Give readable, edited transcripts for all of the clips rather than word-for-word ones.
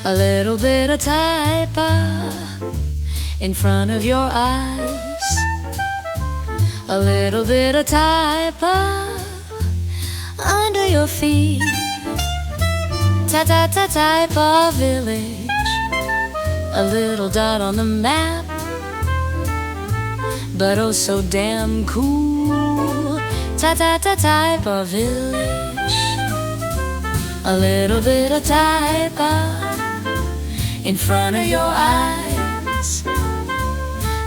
A little bit of Taipa in front of your eyes. A little bit of Taipa under your feet. Taipa village, a little dot on the map, but oh so damn cool. Taipa village, a little bit of Taipa in front of your eyes.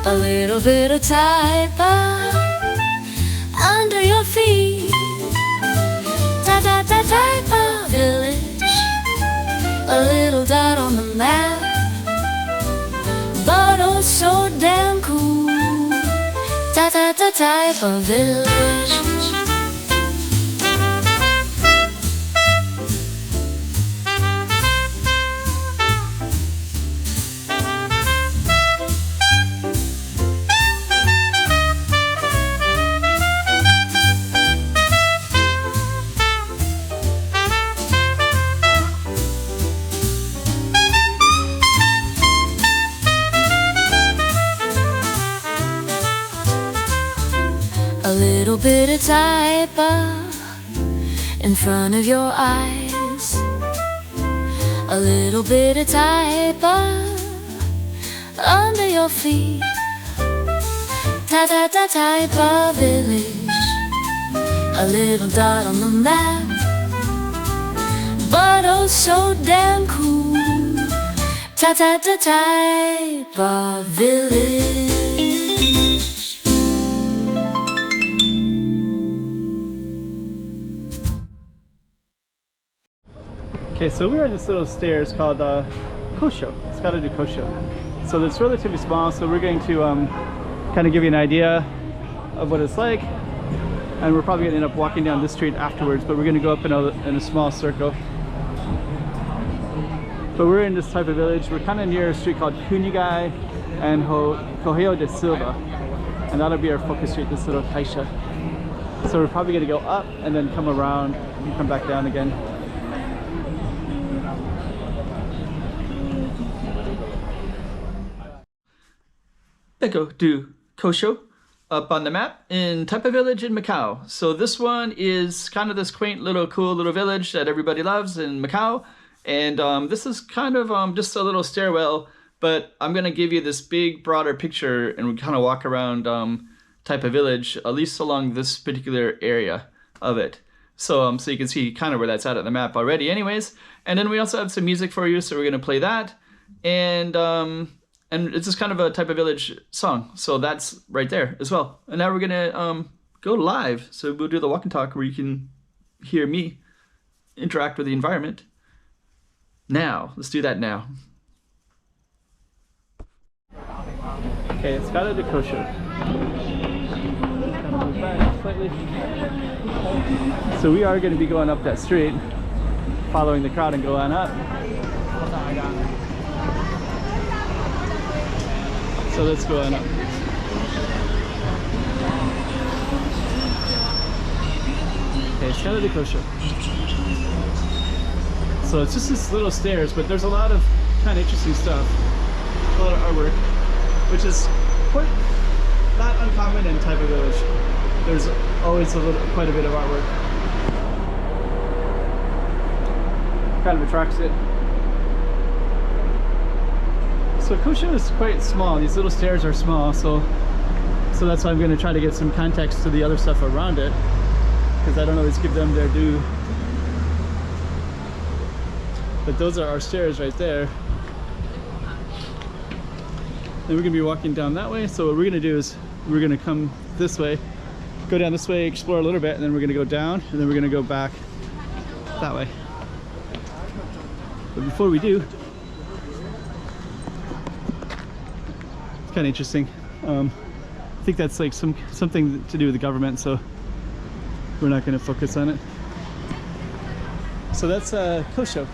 A little bit of Taipa under your feet. Taipa village, a little dot on the map, but oh so damn cool. Taipa village. A little bit of Taipa in front of your eyes. A little bit of Taipa under your feet. Taipa village, a little dot on the map, but oh so damn cool. Taipa village. Okay, so we're in this little stairs called Coxo, Escada do Coxo. So it's relatively small, so we're going to kind of give you an idea of what it's like. And we're probably going to end up walking down this street afterwards, but we're going to go up in a small circle. But we're in this type of village. We're kind of near a street called Kunigai and Correio de Silva. And that'll be our focus street, this little Taipa. So we're probably going to go up and then come around and come back down again. Escada do Coxo up on the map in Taipa village in Macau. So this one is kind of this quaint little cool little village that everybody loves in Macau. And this is kind of just a little stairwell, but I'm going to give you this big broader picture and we kind of walk around Taipa village, at least along this particular area of it. So, so you can see kind of where that's at the map already anyways. And then we also have some music for you, so we're going to play that. And it's just kind of a Taipa village song. So that's right there as well. And now we're going to go live. So we'll do the walk and talk where you can hear me interact with the environment. Now, let's do that now. Okay, Escada do Coxo. So we are going to be going up that street, following the crowd and go on up. So let's go on up. Okay, Escada do Coxo. So it's just this little stairs, but there's a lot of kind of interesting stuff. A lot of artwork, which is quite not uncommon in Taipa village. There's always quite a bit of artwork. Kind of attracts it. So Coxo is quite small. These little stairs are small, so that's why I'm going to try to get some context to the other stuff around it, because I don't always give them their due. But those are our stairs right there. Then we're going to be walking down that way. So what we're going to do is we're going to come this way, go down this way, explore a little bit, and then we're going to go down, and then we're going to go back that way. But before we do, it's kind of interesting. I think that's like something to do with the government, so we're not going to focus on it. So that's Coxo.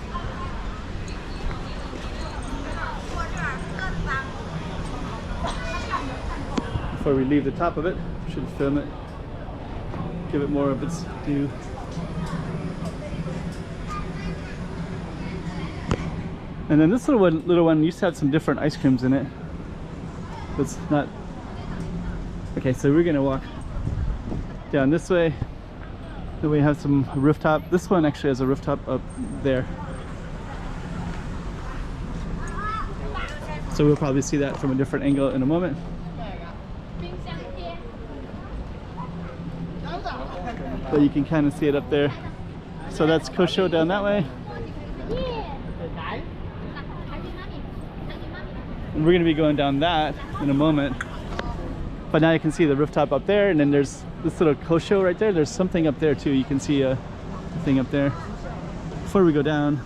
Before we leave the top of it, should film it, give it more of its due. And then this little one used to have some different ice creams in it. It's not. Okay, so we're gonna walk down this way. Then we have some rooftop. This one actually has a rooftop up there. So we'll probably see that from a different angle in a moment. But you can kind of see it up there. So that's Coxo down that way. And we're going to be going down that in a moment. But now you can see the rooftop up there, and then there's this little Coxo right there. There's something up there too. You can see a thing up there. Before we go down,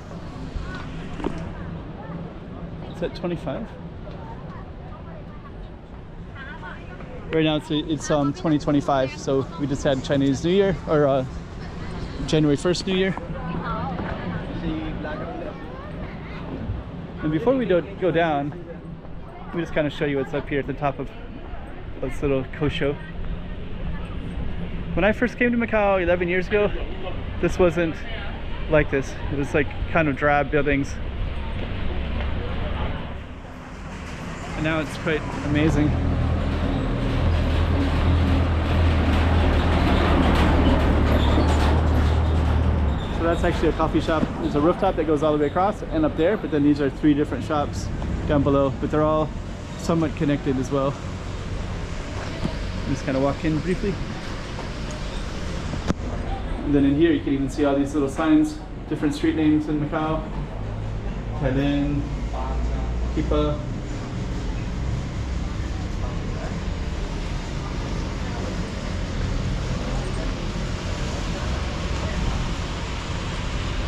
is that 25? Right now it's 2025, so we just had Chinese New Year, or January 1st New Year. And before we go down, we just kind of show you what's up here at the top of this little Coxo. When I first came to Macau 11 years ago, this wasn't like this. It was like kind of drab buildings. And now it's quite amazing. So that's actually a coffee shop. There's a rooftop that goes all the way across and up there, but then these are 3 different shops down below, but they're all somewhat connected as well. Just kind of walk in briefly. And then in here you can even see all these little signs, different street names in Macau. Taipa, Taipa.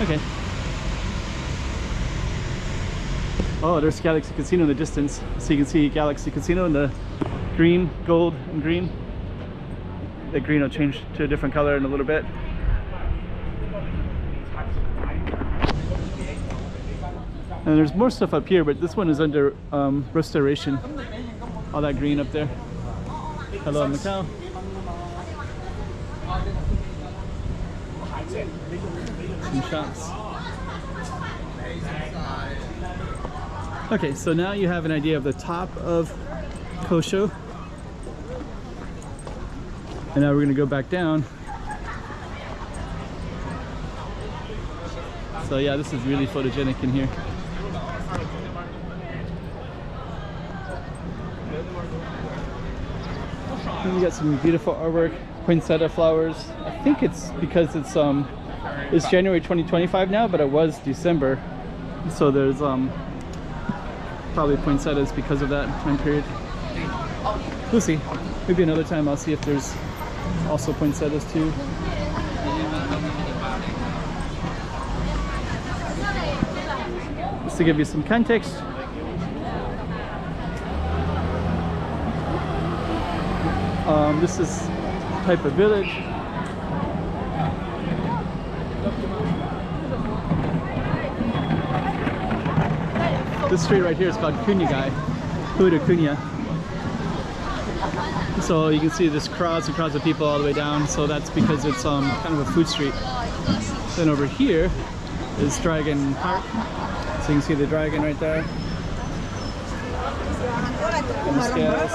Okay. Oh, there's Galaxy Casino in the distance. So you can see Galaxy Casino in the green, gold, and green. The green will change to a different color in a little bit. And there's more stuff up here, but this one is under restoration. All that green up there. Hello, Macau. Some shops. Okay, so now you have an idea of the top of Coxo. And now we're going to go back down. So yeah, this is really photogenic in here. And you got some beautiful artwork, poinsettia flowers. I think it's because it's January 2025 now, but it was December. So there's probably poinsettias because of that time period. We'll see. Maybe another time I'll see if there's also poinsettias too. Just to give you some context. This is Taipa village. This street right here is called Cunha. So you can see this crowds and crowds of people all the way down. So that's because it's kind of a food street. Then over here is Dragon Park. So you can see the dragon right there. And the scales.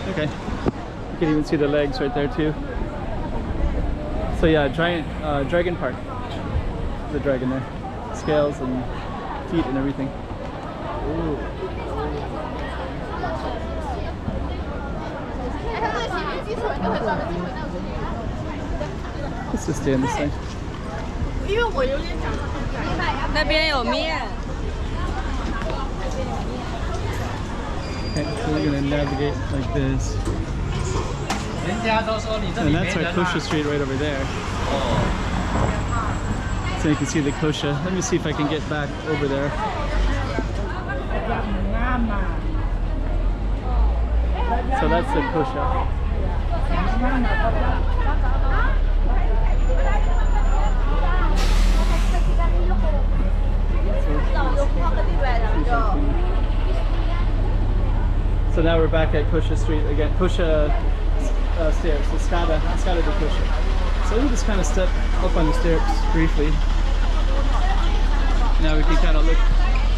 Okay, you can even see the legs right there too. So yeah, giant Dragon Park. The dragon there, scales and feet and everything. Ooh. Let's just stay on this side. Okay, so we're gonna navigate like this. And that's our Coxo Street right over there. So you can see the Coxo. Let me see if I can get back over there. So that's the Coxo. So now we're back at Coxo Street again. Coxo stairs, Escada de Coxo. So we just kind of step up on the stairs briefly. Now we can kind of look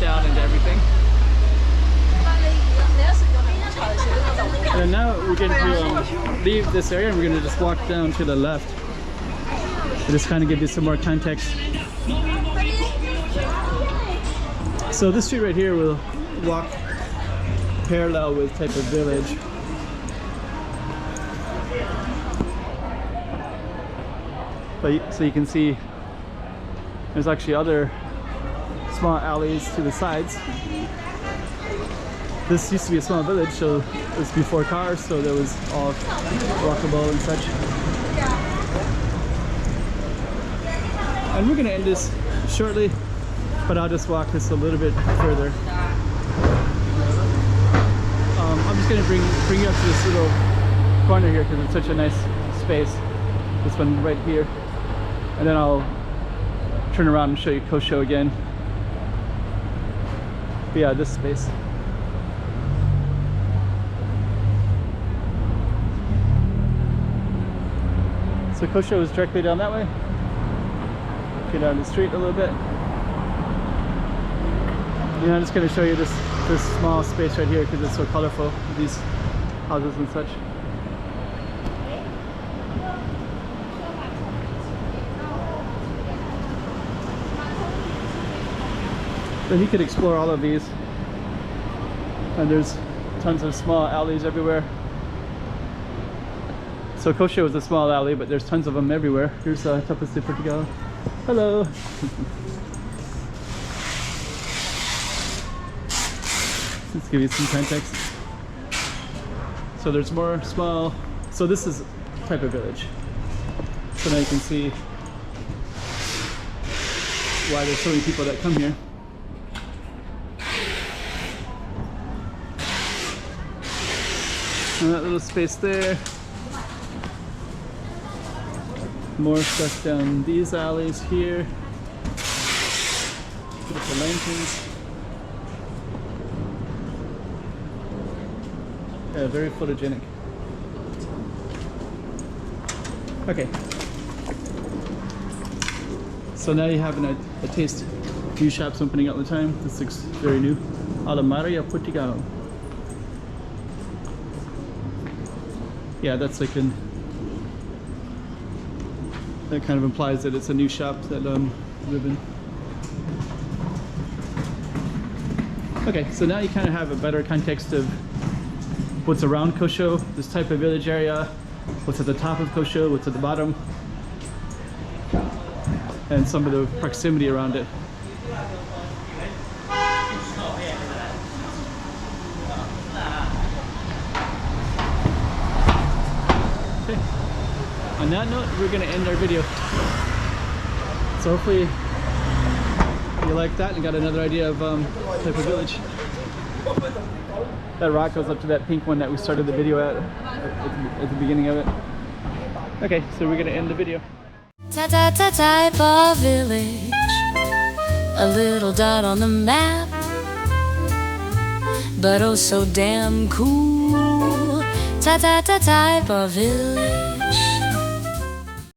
down into everything. And now we're going to leave this area and we're going to just walk down to the left. To just kind of give you some more context. So this street right here will walk parallel with Taipa village. But so you can see there's actually other small alleys to the sides. This used to be a small village, so it was before cars, so there was all walkable and such. And we're going to end this shortly, but I'll just walk this a little bit further. I'm just going to bring you up to this little corner here because it's such a nice space. This one right here. And then I'll turn around and show you Coxo again. But yeah, this space. So Coxo is directly down that way. Get down the street a little bit. And I'm just going to show you this small space right here because it's so colorful with these houses and such. Then you could explore all of these, and there's tons of small alleys everywhere. So Coxo is a small alley, but there's tons of them everywhere. Here's Taipa de Portugal. Hello. Let's give you some context. So there's more small. So this is Taipa village. So now you can see why there's so many people that come here. And that little space there. More stuff down these alleys here. Beautiful lanterns. Yeah, very photogenic. Okay. So now you have a taste. New shops opening all the time. This looks very new. Alamaria Portugal. Yeah, that's like that kind of implies that it's a new shop that live in. Okay, so now you kind of have a better context of what's around Coxo, this type of village area, what's at the top of Coxo, what's at the bottom, and some of the proximity around it. Okay. On that note, we're going to end our video. So hopefully you like that and got another idea of Taipa village. That rock goes up to that pink one that we started the video at the beginning of it. Okay, so we're going to end the video. Taipa village, a little dot on the map, but oh so damn cool. Taipa village.